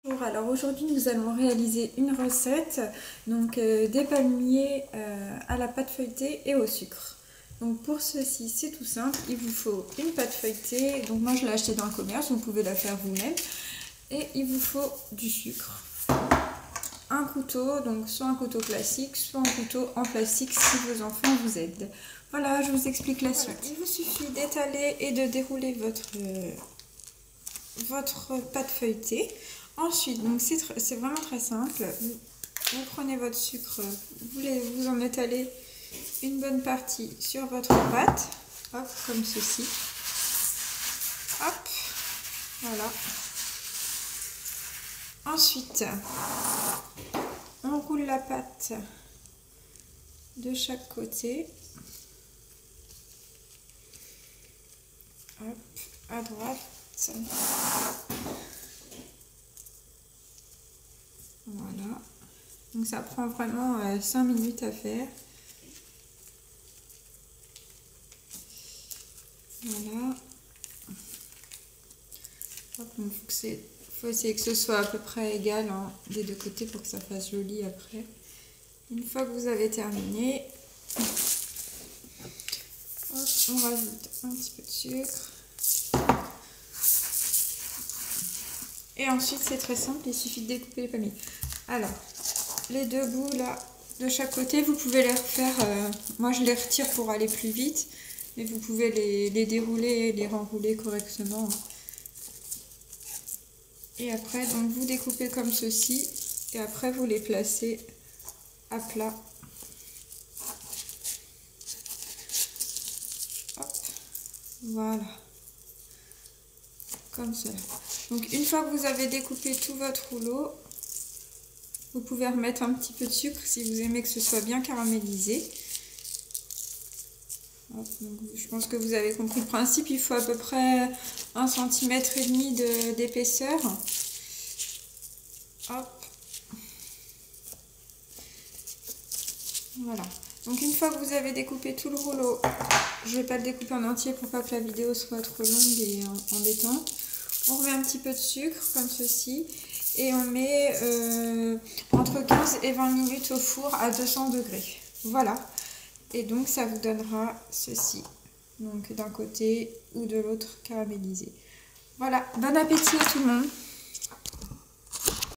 Bonjour, alors aujourd'hui nous allons réaliser une recette des palmiers à la pâte feuilletée et au sucre. Donc pour ceci c'est tout simple, il vous faut une pâte feuilletée, donc moi je l'ai achetée dans le commerce, vous pouvez la faire vous-même, et il vous faut du sucre, un couteau, donc soit un couteau classique, soit un couteau en plastique si vos enfants vous aident. Voilà, je vous explique la suite. Voilà, il vous suffit d'étaler et de dérouler votre pâte feuilletée. Ensuite, donc c'est vraiment très simple. Vous prenez votre sucre, vous en étalez une bonne partie sur votre pâte, hop, comme ceci. Hop, voilà. Ensuite, on roule la pâte de chaque côté. Hop, à droite. Voilà, donc ça prend vraiment 5 minutes à faire. Voilà. Hop, donc faut essayer que ce soit à peu près égal des deux côtés pour que ça fasse joli après. Une fois que vous avez terminé, hop, on rajoute un petit peu de sucre. Et ensuite, c'est très simple, il suffit de découper les palmiers. Alors, les deux bouts là, de chaque côté, vous pouvez les refaire. Moi, je les retire pour aller plus vite, mais vous pouvez les dérouler et les renrouler correctement. Et après, donc vous découpez comme ceci, et après vous les placez à plat. Hop, voilà, comme cela. Donc une fois que vous avez découpé tout votre rouleau, vous pouvez remettre un petit peu de sucre si vous aimez que ce soit bien caramélisé. Hop, donc je pense que vous avez compris le principe, il faut à peu près 1,5 cm d'épaisseur. Hop. Voilà. Donc une fois que vous avez découpé tout le rouleau, je ne vais pas le découper en entier pour pas que la vidéo soit trop longue et embêtante. On remet un petit peu de sucre comme ceci et on met entre 15 et 20 minutes au four à 200 degrés. Voilà. Et donc ça vous donnera ceci. Donc d'un côté ou de l'autre caramélisé. Voilà. Bon appétit à tout le monde.